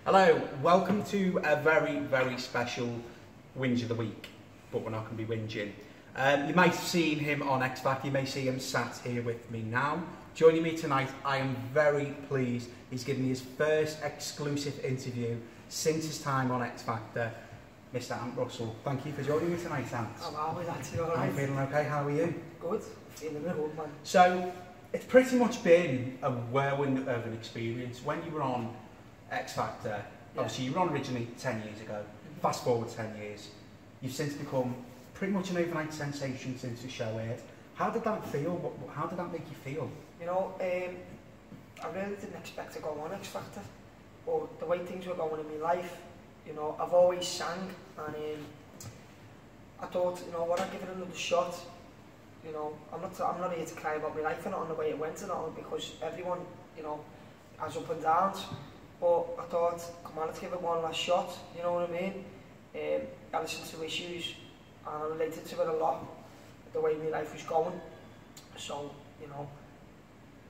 Hello, welcome to a very, very special Whinge of the Week, but we're not going to be whinging. You might have seen him on X Factor, you may see him sat here with me now. Joining me tonight, I am very pleased. He's given me his first exclusive interview since his time on X Factor, Mr. Ant Russell. Thank you for joining me tonight, Ant. How are we? That's you, alright? I'm feeling okay, how are you? Good, feeling good, man. So, it's pretty much been a whirlwind of an experience. When you were on X Factor, obviously you were on originally 10 years ago, fast forward 10 years, you've since become pretty much an overnight sensation since the show aired. How did that feel? How did that make you feel? You know, I really didn't expect to go on X Factor, but the way things were going in my life, you know, I've always sang, and I thought, you know what, I'd give it another shot. You know, I'm not here to cry about my life and not on the way it went and all, because everyone, you know, has up and downs. But I thought, come on, let's give it one last shot, you know what I mean? I listened to Issues and I related to it a lot, the way my life was going. So, you know,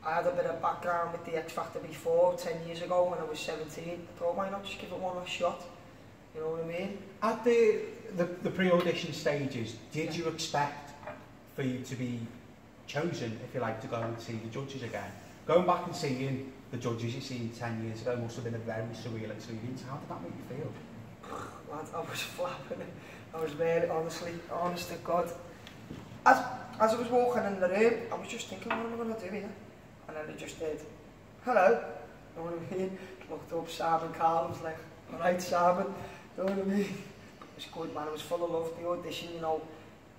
I had a bit of background with the X Factor before, 10 years ago when I was 17. I thought, why not just give it one last shot? You know what I mean? At the pre-audition stages, did you expect for you to be chosen, if you like, to go and see the judges again? Going back and seeing the judges you seen 10 years ago must have been a very surreal experience. How did that make you feel? Lad, I was flapping it. I was really, honest to God. As I was walking in the room, I was just thinking, what am I going to do here? And then I just did, hello, you know what I mean? Looked up, Simon Carl, was like, alright Simon, you know what I mean? It was good, man, it was full of love, the audition, you know.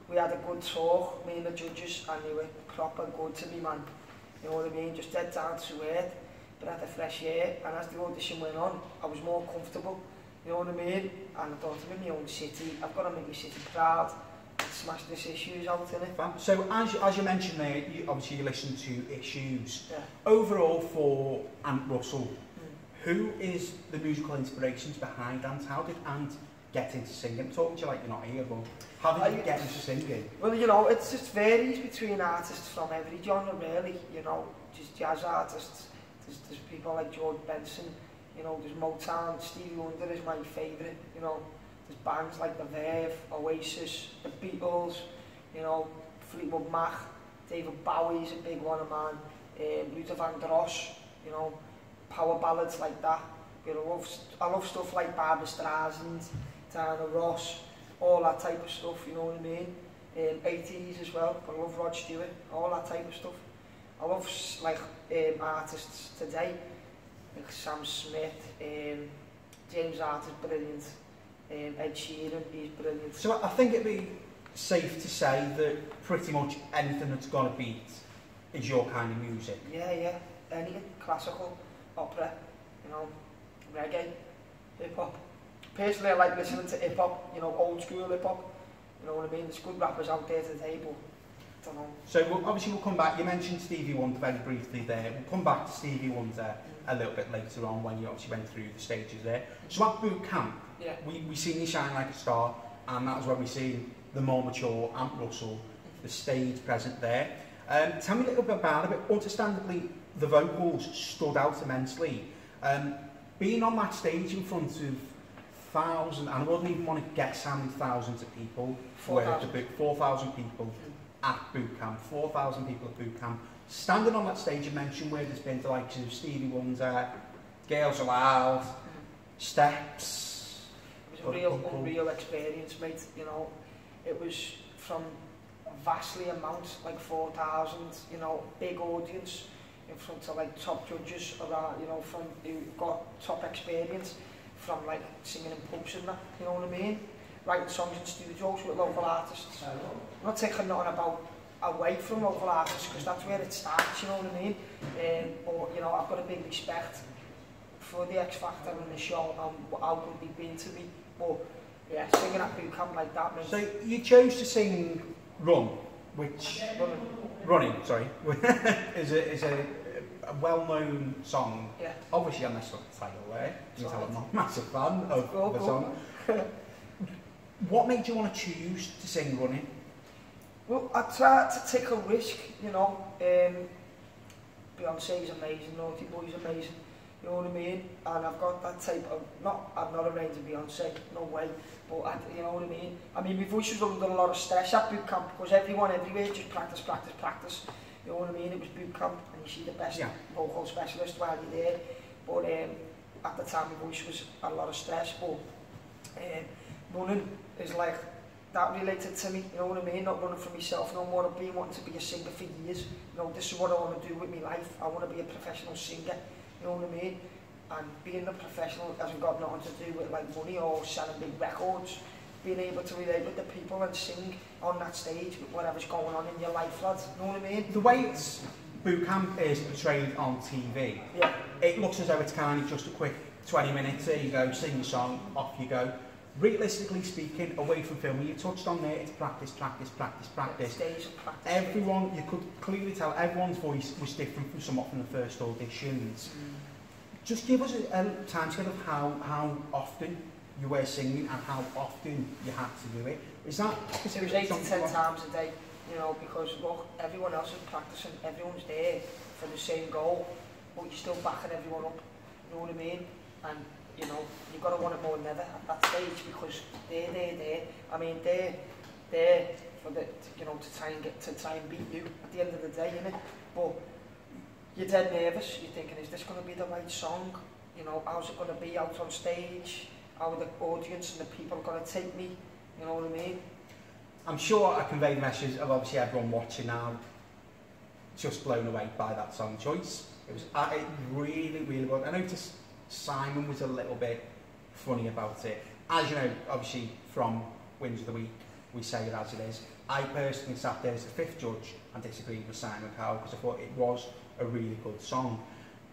We had a good talk, me and the judges, and they were proper good to me, man. You know what I mean? Just dead down to earth, but had the fresh air, and as the audition went on, I was more comfortable, you know what I mean? And I thought, I'm in my own city, I've got to make my city proud, and smash this Issues out in it. So as you mentioned there, obviously you listened to Issues. Yeah. Overall for Ant Russell, who is the musical inspirations behind Ant? How did Ant get into singing? Talking to you like you're not here, but how did you get into singing? Well, you know, it just varies between artists from every genre, really. You know, just jazz artists. There's people like George Benson. You know, there's Motown. Stevie Wonder is my favourite. You know, there's bands like The Verve, Oasis, The Beatles. You know, Fleetwood Mac, David Bowie's a big one of mine. Luther Vandross. You know, power ballads like that. You know, I love stuff like Barbra Streisand, Diana Ross, all that type of stuff, you know what I mean? 80s as well, I love Rod Stewart, all that type of stuff. I love like artists today, like Sam Smith, James Hart is brilliant, Ed Sheeran, he's brilliant. So I think it'd be safe to say that pretty much anything that's gonna beat is your kind of music. Yeah, anything, classical, opera, you know, reggae, hip-hop. Personally, I like listening to hip-hop, you know, old school hip-hop. You know what I mean? There's good rappers out there today, but I don't know. So obviously we'll come back. You mentioned Stevie Wonder very briefly there. We'll come back to Stevie Wonder a little bit later on when you obviously went through the stages there. So at boot camp, we seen you shine like a star, and that was where we seen the more mature Ant Russell, the stage present there. Tell me a little bit about it. Understandably, the vocals stood out immensely. Being on that stage in front of thousands, and I wouldn't even want to guess how many thousands of people, 4,000 people at boot camp, 4,000 people at boot camp, standing on that stage. You mentioned where there's been the likes of Stevie Wonder, Girls Aloud, Steps. It was a unreal experience, mate. You know, it was from vastly amounts, like 4,000, you know, big audience, in front of like top judges around, you know, from who got top experience from like singing in pubs and that, you know what I mean? Writing songs in studios with local artists. I'm not taking nothing about away from local artists, because that's where it starts, you know what I mean? But you know, I've got a big respect for the X Factor and the show and how good they've been to me. But yeah, singing at boot camp like that, mate. So you chose to sing Run, which Running, sorry, is a well-known song. Yeah. Obviously, I messed up the title there. You can tell I'm not a massive fan of the song. What made you want to choose to sing Running? Well, I tried to take a risk, you know. Beyoncé is amazing, Naughty Boy's amazing. you know what I mean? And I've got that type of, I'm not a range of Beyonce, no way, but you know what I mean? I mean, my voice was under a lot of stress at boot camp because everyone everywhere just practice, practice, practice. You know what I mean? It was boot camp and you see the best vocal specialist while you're there. But at the time my voice was a lot of stress, but running is like, that related to me, you know what I mean? Not running for myself no more. I've been wanting to be a singer for years. You know, this is what I want to do with my life. I want to be a professional singer, you know what I mean? And being a professional hasn't got nothing to do with like money or selling big records. Being able to relate with the people and sing on that stage with whatever's going on in your life, lads, you know what I mean? The way it's boot camp is portrayed on TV, it looks as though it's kind of just a quick 20 minutes, there you go, sing your song, off you go. Realistically speaking, away from filming, you touched on there, it's practice, practice, practice, practice. Stage of practice. Everyone, you could clearly tell everyone's voice was different from somewhat from the first auditions. Just give us a timescale of how often you were singing and how often you had to do it. Is that? It was 8 to 10 times a day, you know, because look, everyone else is practicing, everyone's there for the same goal, but you're still backing everyone up, you know what I mean? And you know, you've got to want it more than ever at that stage because they're there. I mean, they're there for the, you know, to try and beat you at the end of the day, innit? But you're dead nervous. You're thinking, is this going to be the right song? You know, how's it going to be out on stage? How are the audience and the people going to take me? You know what I mean? I'm sure I conveyed the message of obviously everyone watching now just blown away by that song choice. It was really, really good. I noticed Simon was a little bit funny about it. As you know, obviously from Wins of the Week, we say it as it is. I personally sat there as the fifth judge and disagreed with Simon Cowell because I thought it was a really good song.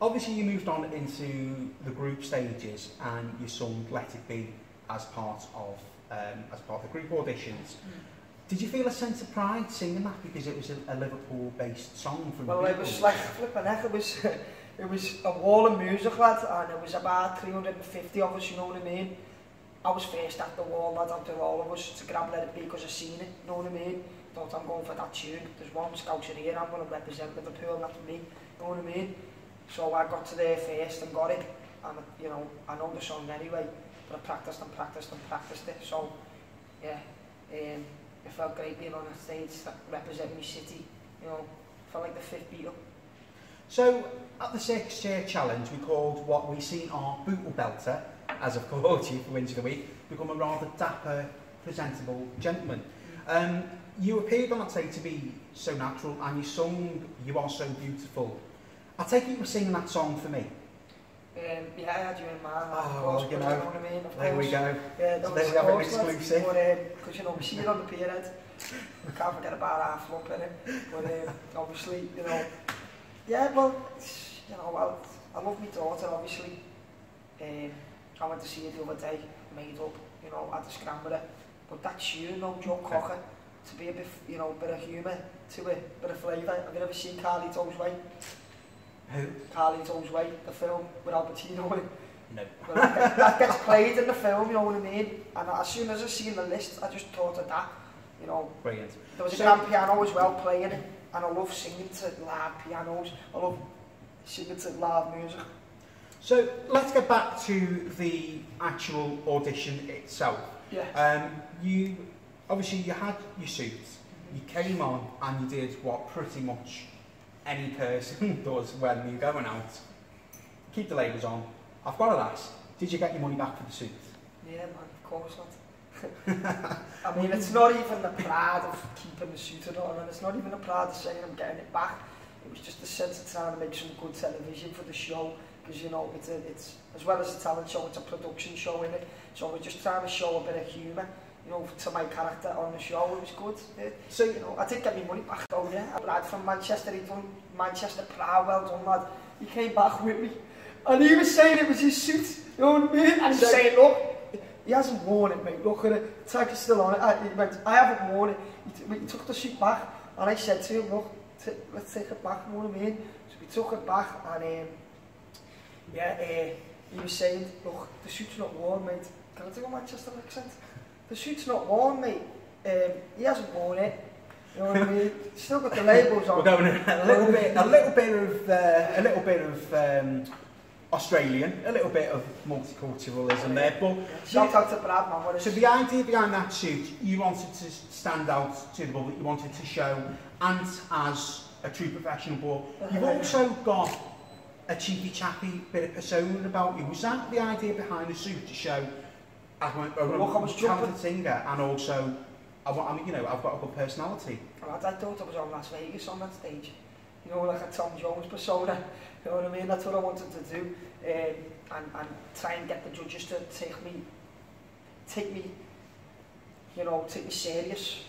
Obviously you moved on into the group stages and you sung Let It Be as part of the group auditions. Did you feel a sense of pride singing that because it was a Liverpool-based song from Well, it was like flipping heck, it was a wall of music, lad, and it was about 350 of us, you know what I mean? I was first at the wall, lad, out of all of us, to grab Let It Be because I seen it, you know what I mean? Thought I'm going for that tune, there's one Scouser here, I'm going to represent Liverpool, that's me, you know what I mean? So I got to there first and got it, and you know, I know the song anyway, but I practiced and practiced and practiced it, so yeah, it felt great being on a stage representing my city, you know, felt like the fifth Beatle. So, at the 6th Year Challenge, we called what we seen our Bootle Belter, as I've called you for Wins of the Week, become a rather dapper, presentable gentleman. You appeared on that day to be so natural, and you sung You Are So Beautiful. I take it you were singing that song for me. Yeah, I had you in mind. Oh, well, you know, what I mean? there we go. Yeah, so there we have an exclusive. Because, you know, we see it on the pierhead. We can't forget about our flop in it. But obviously, you know, yeah, well, you know, I love my daughter, obviously. I went to see her the other day, made up, you know, I had to scramble it. But that tune, no Joe Cocker, to be a bit, you know, bit of humour to it, bit of flavour. Have you ever seen Carlito's Way? Who? Carlito's Way, the film with Al Pacino in it. No. Well, that gets played in the film, you know what I mean? And as soon as I seen the list, I just thought of that, you know. Brilliant. There was a grand piano as well playing it, and I love singing to live pianos. I love singing to live music. So let's get back to the actual audition itself. Yeah. You obviously you had your suit. You came on and you did what pretty much any person does when you're going out. Keep the labels on. I've got to ask, did you get your money back for the suit? Yeah, man, of course not. I mean, it's not even the pride of keeping the suit on, and it's not even the pride of saying I'm getting it back. It was just the sense of trying to make some good television for the show, because you know, it's as well as a talent show, it's a production show in it. So we're just trying to show a bit of humour, you know, to my character on the show. It was good. So you know, I did get my money back though. Yeah, a lad from Manchester, he done Manchester proud, well done lad. He came back with me, and he was saying it was his suit. You know what I mean? And he was saying, look, he hasn't worn it, mate. Look at it. The tag is still on it. He went, I haven't worn it. He took the suit back, and I said to him, look, let's take it back. You know what I mean? So we took it back, and he was saying, look, the suit's not worn, mate. Can I do a Manchester accent? The suit's not worn, mate. He hasn't worn it. You know what I mean? Still got the labels on. We're going a little bit of Australian, a little bit of multiculturalism there, but shout out to Brad, man. So the idea behind that suit, you wanted to stand out to the public, you wanted to show Ant as a true professional, but you've also got a cheeky chappy bit of persona about you. Was that the idea behind the suit, to show I'm a talented singer and also I've got a good personality? I thought I was on Las Vegas on that stage, like a Tom Jones persona. You know what I mean? That's what I wanted to do, and try and get the judges to take me serious.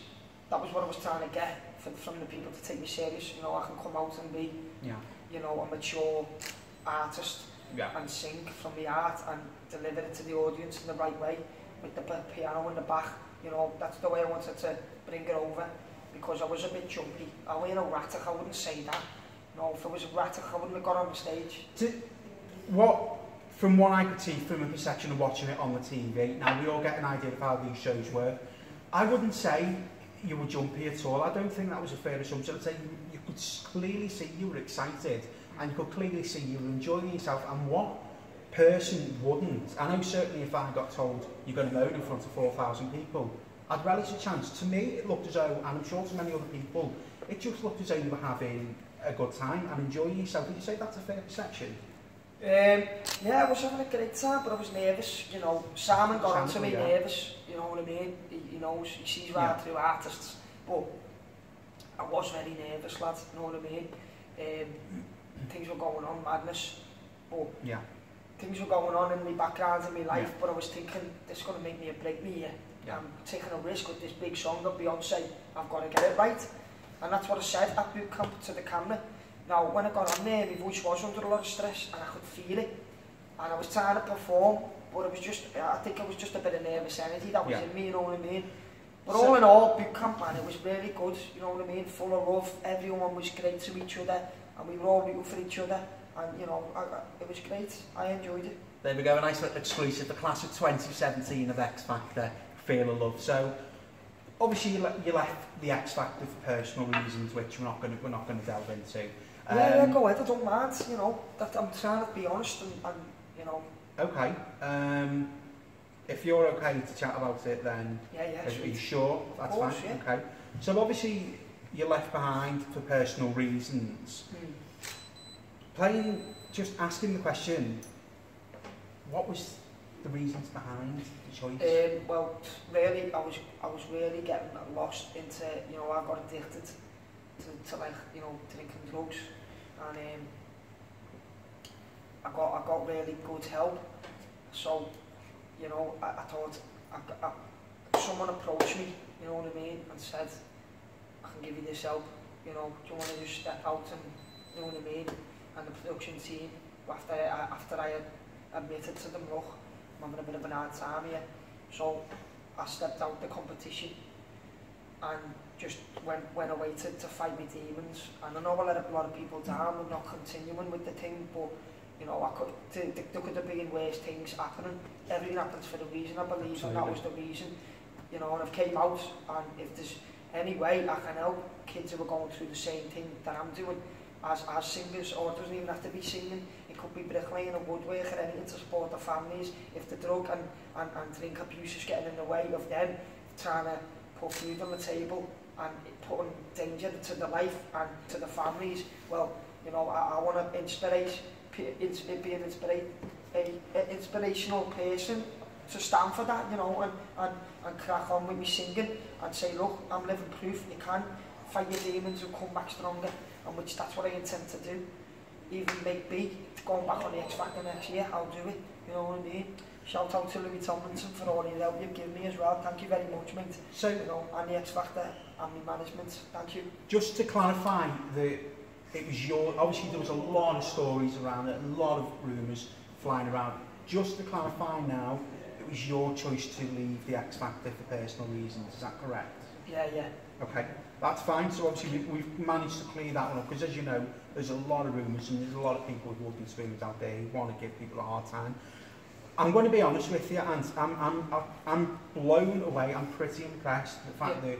That was what I was trying to get from the people, to take me serious. I can come out and be, a mature artist and sing from the art and deliver it to the audience in the right way with the piano in the back. That's the way I wanted to bring it over, because I was a bit jumpy. I weren't erratic, I wouldn't say that. No, if I was erratic, I wouldn't have got on the stage. From what I could see from a perception of watching it on the TV, now we all get an idea of how these shows work. I wouldn't say you were jumpy at all. I don't think that was a fair assumption. I'd say you could clearly see you were excited, and you could clearly see you were enjoying yourself, and what person wouldn't? I know certainly if I got told you're going to moan in front of 4,000 people, I'd relish a chance. To me, it looked as though, and I'm sure to many other people, it just looked as though you were having a good time and enjoying yourself. Would you say that's a fair perception? Yeah, I was having a great time, but I was nervous. Simon got onto me nervous. You know what I mean? He knows, he sees right through artists. But I was very nervous, lad. You know what I mean? Things were going on, madness. But things were going on in my background, in my life. But I was thinking, this is going to make me or break me here. I'm taking a risk with this big song of Beyonce. I've got to get it right. And that's what I said at boot camp to the camera. Now, when I got on there, my voice was under a lot of stress, and I could feel it. And I was trying to perform, but I think it was just a bit of nervous energy that was in me, you know what I mean? But all in all, boot camp, man, it was really good, you know what I mean? Full of love, everyone was great to each other, and we were all rooting for each other. And, it was great. I enjoyed it. There we go, a nice little exclusive, the class of 2017 of X Factor, Feel of Love. So, obviously, you left the X Factor for personal reasons, which we're not going to delve into. Yeah, go ahead. I don't mind. That I'm trying to be honest and Okay. If you're okay to chat about it, then are you sure? That's fine. Okay. So obviously, you're left behind for personal reasons. Just asking the question, what was the reasons behind the choice? Well, really, I was really getting lost into, I got addicted to drinking drugs, and I got really good help. So, I thought, someone approached me, you know what I mean, and said, I can give you this help, do you want to just step out and, you know what I mean, and the production team, after I had admitted to them, look, I'm having a bit of an hard time here. So I stepped out the competition and just went away to fight my demons. And I know I let a lot of people down with not continuing with the thing, but there could have been worse things happening. Everything happens for a reason, I believe. Absolutely. And that was the reason. And I've came out, and if there's any way I can help kids who are going through the same thing that I'm doing as singers, or it doesn't even have to be singing, it could be bricklaying or woodwork or anything to support their families. If the drug and drink abuse is getting in the way of them trying to put food on the table and putting danger to the life and to the families, well, I want to be an inspirational person to stand for that, and crack on with me singing and say, look, I'm living proof you can fight your demons and come back stronger, and that's what I intend to do. Even maybe going back on the X Factor next year, I'll do it, you know what I mean? Shout out to Louis Tomlinson for all the help you've given me as well. Thank you very much, mate. So, and the X Factor and my management. Thank you. Just to clarify, it was obviously there was a lot of stories around it, a lot of rumours flying around. Just to clarify now, it was your choice to leave the X Factor for personal reasons. Is that correct? Yeah. Okay, that's fine. So obviously we've managed to clear that one up, because as you know, there's a lot of rumours and there's a lot of people with whooping spoons out there who want to give people a hard time. I'm going to be honest with you, and I'm blown away. I'm pretty impressed with the fact that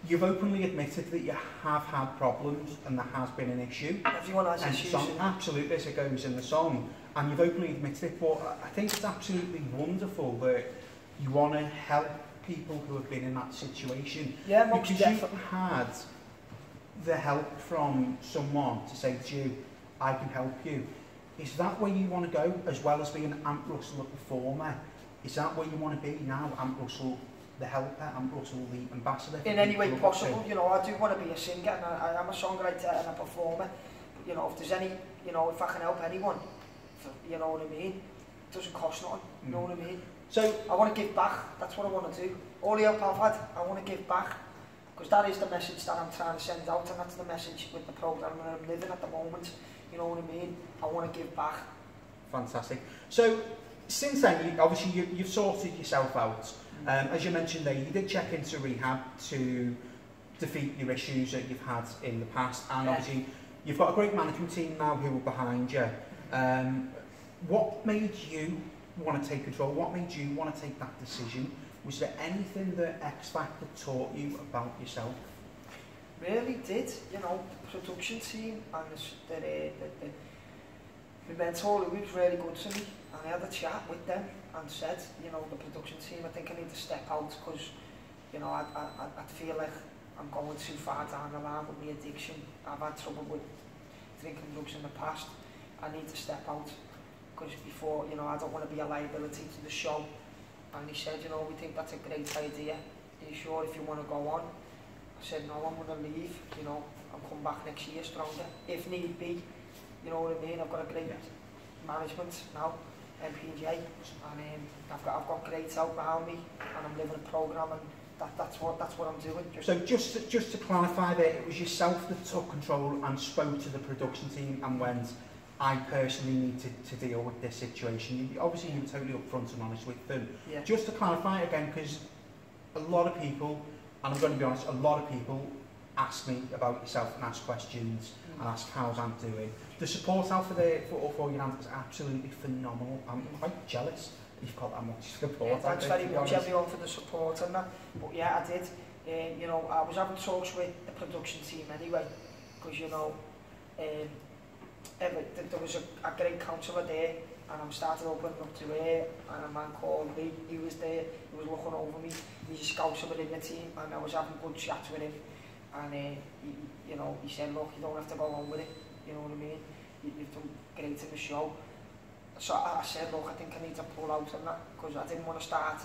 you've openly admitted that you have had problems and there has been an issue. Everyone has issues. Absolutely, as it goes in the song. And you've openly admitted it, but I think it's absolutely wonderful that you want to help people who have been in that situation. Yeah, because you've had the help from someone to say to you, I can help you. Is that where you want to go, as well as being Ant Russell, a performer? Is that where you want to be now, Ant Russell, the helper, Ant Russell, the ambassador? In any way possible, you know, I do want to be a singer, and I am a songwriter and a performer. But, you know, if there's any, you know, if I can help anyone, you know what I mean? It doesn't cost nothing, you know what I mean? So I want to give back, that's what I want to do. All the help I've had, I want to give back. Because that is the message that I'm trying to send out, and that's the message with the programme that I'm living at the moment. You know what I mean? I want to give back. Fantastic. So, since then, obviously you've sorted yourself out. As you mentioned there, you did check into rehab to defeat your issues that you've had in the past, and obviously you've got a great management team now who are behind you. What made you want to take control? What made you want to take that decision? Was there anything that X Factor taught you about yourself? Really did, you know, the production team and the mentor, who was really good to me, and I had a chat with them and said, you know, the production team, I think I need to step out because, you know, I feel like I'm going too far down the line with my addiction. I've had trouble with drinking drugs in the past. I need to step out because before, you know, I don't want to be a liability to the show. And he said, you know, we think that's a great idea. Are you sure if you want to go on? I said, no, I'm going to leave, you know, I'll come back next year stronger, if need be. You know what I mean? I've got a great management now, MPJ, and I've got great help around me, and I'm living a programme, and that's what I'm doing. So just to clarify that, it was yourself that took control and spoke to the production team and went, I personally need to deal with this situation. Obviously, you were totally upfront and honest with them. Yeah. Just to clarify again, because a lot of people, and I'm going to be honest, a lot of people ask me about yourself and ask questions and ask how's Ant doing. The support out for your Ant is absolutely phenomenal. I'm quite jealous that you've got that much support. Yeah, thanks very much everyone for the support and that. But yeah, I did. You know, I was having talks with the production team anyway, because you know, there was a great counsellor there, and I started opening up to her, and a man called Lee, he was there, he was looking over me, he's a scouser within the team, and I was having good chats with him, and you know, he said, look, you don't have to go on with it, you know what I mean, you've done great in the show. So I said, look, I think I need to pull out on that, because I didn't want to start,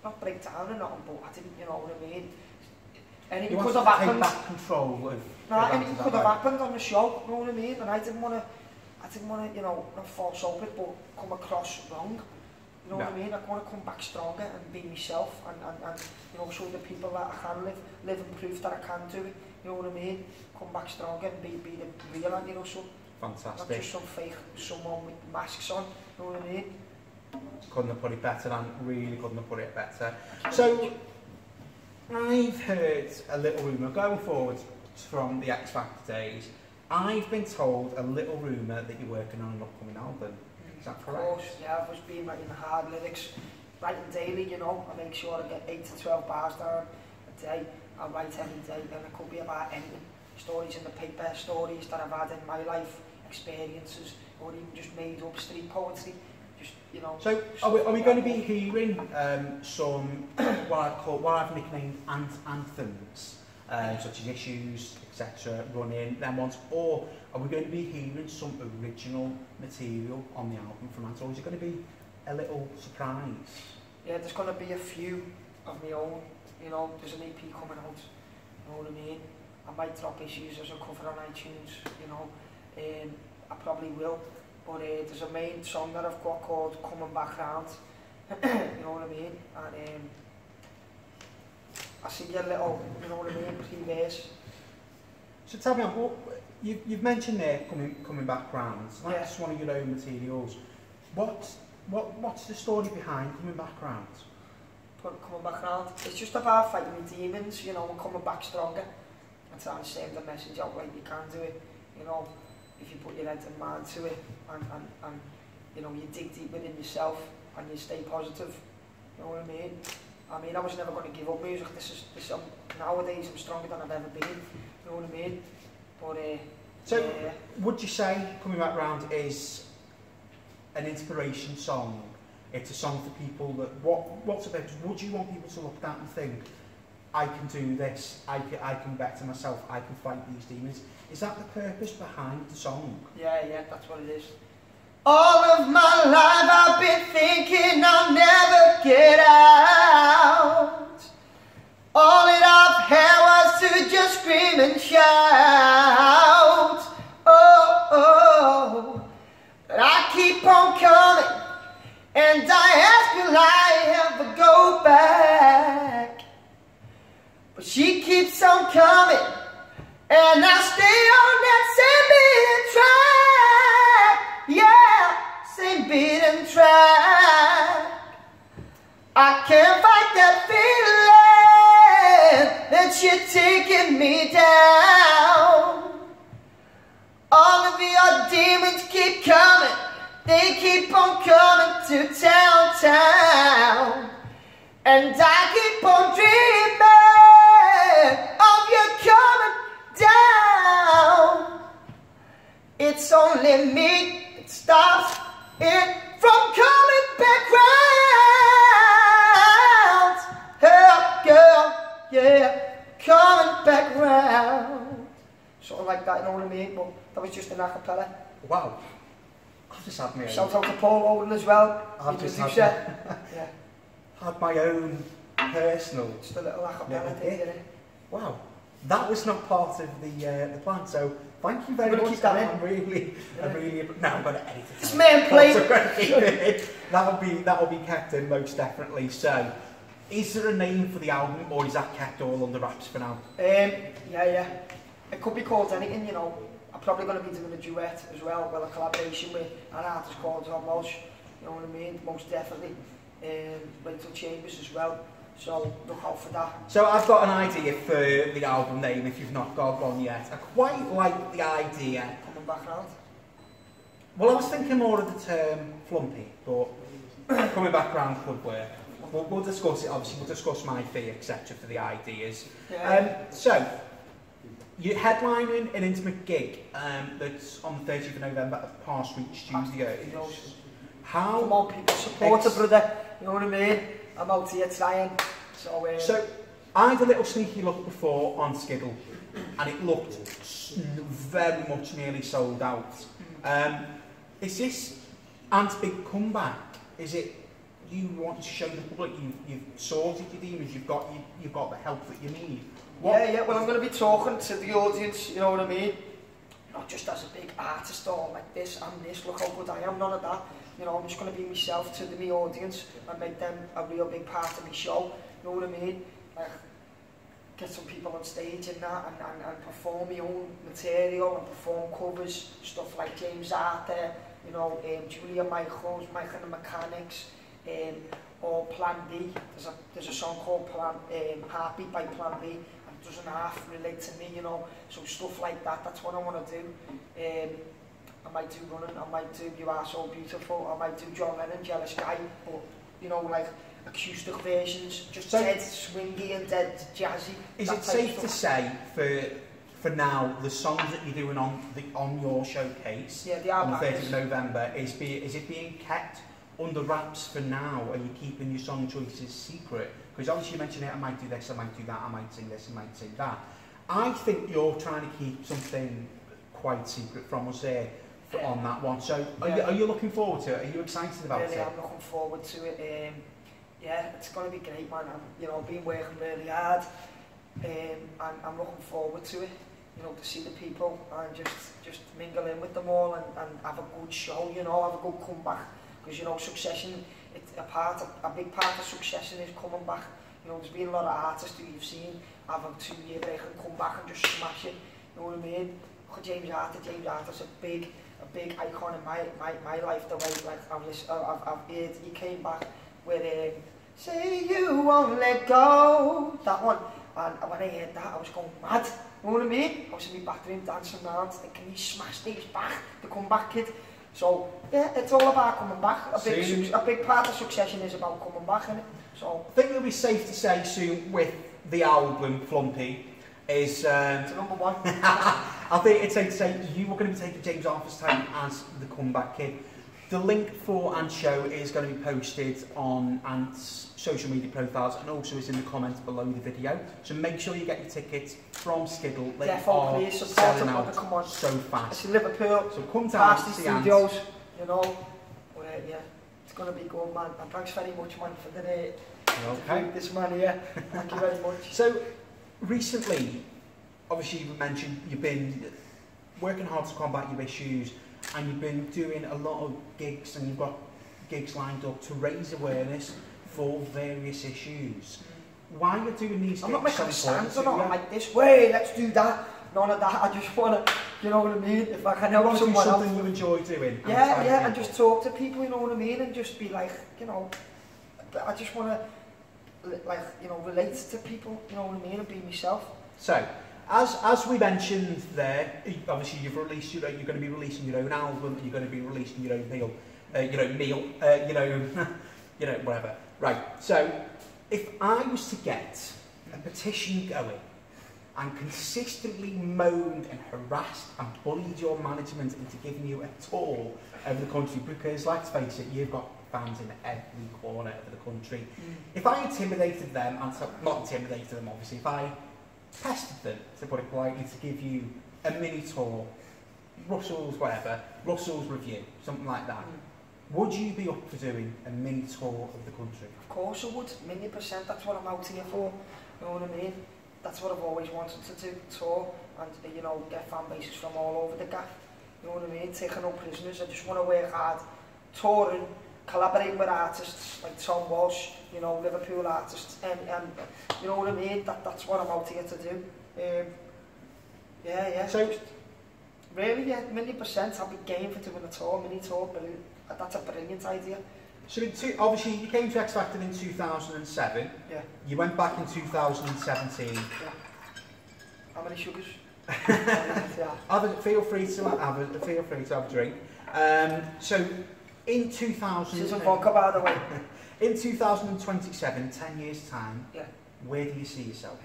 not break down or nothing, but I didn't, you know what I mean. Anything could have happened. Take control of anything could have happened on the show, you know what I mean? And I didn't want to, you know, not false hope it, but come across wrong. You know what I mean? I want to come back stronger and be myself, and you know, show the people that I can live and prove that I can do it. You know what I mean? Come back stronger and be the real, you know, so. Fantastic. Not just some fake someone with masks on. You know what I mean? Couldn't have put it better, and really couldn't have put it better. So, I've heard a little rumour going forward from the X Factor days. I've been told a little rumour that you're working on an upcoming album. Is that correct? Of course, yeah. I've just been writing hard lyrics, writing daily, you know. I make sure I get 8 to 12 bars down a day. I write every day, and it could be about anything. Stories in the paper, stories that I've had in my life, experiences, or even just made up street poetry. Just, you know. So, are we going to be hearing some what I've nicknamed anthems, such as Issues, etc., Running, them ones, or are we going to be hearing some original material on the album from Ant, or is it going to be a little surprise? Yeah, there's going to be a few of my own. You know, there's an EP coming out. You know what I mean? I might drop Issues as a cover on iTunes. You know, I probably will. But there's a main song that I've got called Coming Back Round. You know what I mean? And I see a little, you know what I mean, pre-verse. So tell me, you've mentioned there coming back round. That's one of your own materials. What's the story behind Coming Back Round? Coming Back Round. It's just about fighting the demons, you know, and coming back stronger. And trying to send the message out like you can do it, you know. If you put your head and mind to it, and you know, you dig deep within yourself and you stay positive, you know what I mean? I mean, I was never going to give up music. Nowadays I'm stronger than I've ever been, you know what I mean? But, so, would you say, coming back round, is an inspiration song? It's a song for people that, what's about, would you want people to look at and think, I can do this, I can better myself, I can fight these demons? Is that the purpose behind the song? Yeah, that's what it is. All of my life I've been thinking I'll never get out. All that I've had was to just scream and shout. Oh, but I keep on coming, and I ask will I ever go back? But she keeps on coming, and I stay on that same beaten track. Yeah, same beaten track. I can't fight that feeling that you're taking me down. All of your demons keep coming, they keep on coming to town. And I keep on dreaming of you coming down. It's only me that stops it from coming back round. Hey, girl, yeah, coming back round. Something like that, you know what I mean? But that was just an acapella. Wow. I've just had my own. Shout out to Paul Owen as well. I've just had my own personal. Just a little acapella thing, innit? Wow. That was not part of the plan, so thank you very much. Keep that in. I really, no, I'm going to edit it. It's main plate. That'll be kept in most definitely. So, is there a name for the album, or is that kept all under wraps for now? Yeah. It could be called anything, you know. I'm probably going to be doing a duet as well, a collaboration with an artist called Tom Walsh. You know what I mean? Most definitely. Rental Chambers as well. So look out for that. So I've got an idea for the album name if you've not got one yet. I quite like the idea. Coming back round? Well, I was thinking more of the term flumpy, but coming back round could work. We'll discuss it, obviously, we'll discuss my fee, etc. for the ideas. Yeah. So, you're headlining an intimate gig that's on the 30th of November at Pass Reach Studios. How... Come on, people, support a brother, you know what I mean? I'm out here trying. So I had a little sneaky look before on Skiddle, and it looked very much nearly sold out. Is this Ant's big comeback? Is it you want to show the public you've sorted your demons, you've got the help that you need? Yeah, well, I'm going to be talking to the audience, you know what I mean? Not just as a big artist or like this and this, look how good I am, none of that. You know, I'm just going to be myself to my audience and make them a real big part of my show, you know what I mean? Like, get some people on stage and that, and perform my own material and perform covers, stuff like James Arthur, you know, Julia Michaels, Mike and the Mechanics, or Plan B. There's a song called Heartbeat by Plan B, and it doesn't half relate to me, you know, so stuff like that, that's what I want to do. I might do Running, I might do You Are So Beautiful, I might do John Lennon, Jealous Guy, but, you know, like acoustic versions, just dead swingy and dead jazzy. Is it safe to say, for now, the songs that you're doing on your showcase on the 30th of November, is it being kept under wraps for now? Are you keeping your song choices secret? Because obviously you mentioned it, I might do this, I might do that, I might sing this, I might sing that. I think you're trying to keep something quite secret from us here on that one. So are you looking forward to it? Are you excited about it? I'm looking forward to it. Yeah, it's going to be great, man. I've been working really hard, and I'm looking forward to it. You know, to see the people and just mingle in with them all and have a good show. You know, have a good comeback. Because, you know, Succession, a big part of Succession is coming back. You know, there's been a lot of artists who you've seen have a 2-year break and come back and just smash it. You know what I mean? Look at James Arthur's a big icon in my life. The way, like, I've heard he came back with Say You Won't Let Go, that one. And when I heard that, I was going mad. You know what I mean? I was in my bathroom dancing around, thinking he smashed these back, the comeback kid. So yeah, it's all about coming back. A big part of Succession is about coming back, isn't it? So I think it'll be safe to say soon with the album Flumpy is it's number one. I think it's safe to say you were going to be taking James Arthur's time as the comeback kid. The link for Ant's show is going to be posted on Ant's social media profiles and also is in the comments below the video. So make sure you get your tickets from Skiddle. They are selling out so fast. It's in Liverpool. So come to Ant, see Ant. Studios, you know. Yeah, it's going to be good, man. And thanks very much, man, for the this man here. Thank you very much. So recently, obviously you mentioned you've been working hard to combat your issues. And you've been doing a lot of gigs and you've got gigs lined up to raise awareness for various issues. Why are you doing these gigs? I'm not making stands, I'm not like this way, let's do that. None of that, I just want to, you know what I mean? If I can help someone do something you enjoy doing. Yeah, and just talk to people, you know what I mean? And just be like, you know, I just want to, like, you know, relate to people, you know what I mean? And be myself. So, as we mentioned there, obviously you're going to be releasing your own album, you're going to be releasing your own meal, whatever. Right. So, if I was to get a petition going and consistently moaned and harassed and bullied your management into giving you a tour over the country, because let's face it, you've got fans in every corner of the country. If I intimidated them, and not intimidated them obviously, if I tested them, to put it politely, to give you a mini tour, Russell's review, something like that, would you be up for doing a mini tour of the country? Of course I would, 1,000,000%, that's what I'm out here for, you know what I mean? That's what I've always wanted to do, tour, and you know, get fan bases from all over the gaff, you know what I mean? Taking no prisoners, I just want to work hard, touring, collaborate with artists like Tom Walsh, you know, Liverpool artists, and you know what I mean? That's what I'm out here to do. Yeah. So, really, yeah, 1,000,000%. I'll be game for doing a tour, mini tour. Brilliant. That's a brilliant idea. So, obviously, you came to X Factor in 2007. Yeah. You went back in 2017. Yeah. How many sugars? Feel free to have a drink. So. In 2000, this is a vodka, by the way. In 2027, 10 years time, yeah. Where do you see yourself?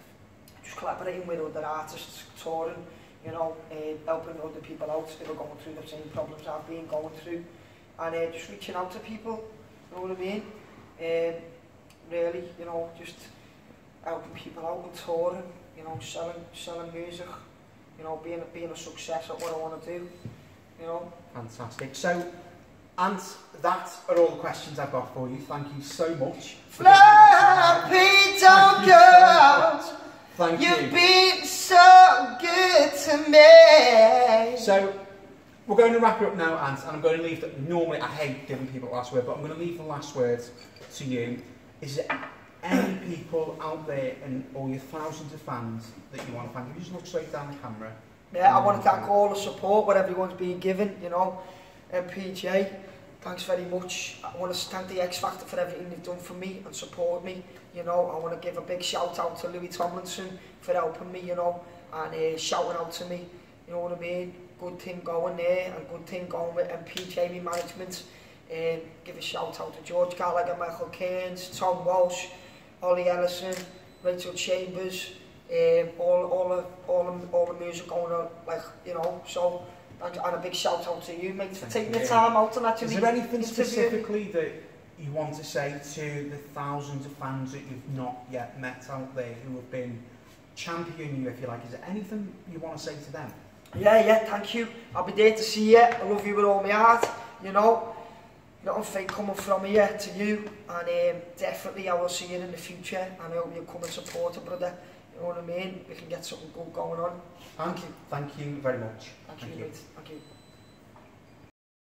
Just collaborating with other artists, touring, you know, helping other people out who are going through the same problems I've been going through, and just reaching out to people, you know what I mean? Really, you know, just helping people out and touring, you know, selling music, you know, being a success at what I want to do, you know. Fantastic. So. And that are all the questions I've got for you. Thank you so much. Fluffy down girls, thank you. You've been so good to me. So, we're going to wrap it up now, Ant, and I'm going to leave normally I hate giving people the last word, but I'm going to leave the last words to you. Is there any people out there and all your thousands of fans that you want to thank? You just look straight down the camera. Yeah, I want to thank all the support, what everyone's been given, you know. PJ, thanks very much. I want to thank the X Factor for everything they've done for me and support me. You know, I want to give a big shout out to Louis Tomlinson for helping me, you know, and shouting out to me. You know what I mean? Good thing going there and good thing going with PJ me management. Give a shout out to George Gallagher, Michael Cairns, Tom Walsh, Ollie Ellison, Rachel Chambers, all the music going on, like, you know, so. And a big shout out to you, mate, for taking the time out and actually. Is there anything specifically that you want to say to the thousands of fans that you've not yet met out there who have been championing you, if you like? Is there anything you want to say to them? Yeah, thank you. I'll be there to see you. I love you with all my heart, you know. Nothing fake coming from here to you. And definitely I will see you in the future. And I hope you'll come and support a brother. You know what I mean? We can get something good going on. Thank you very much. Thank you. Mate. Thank you.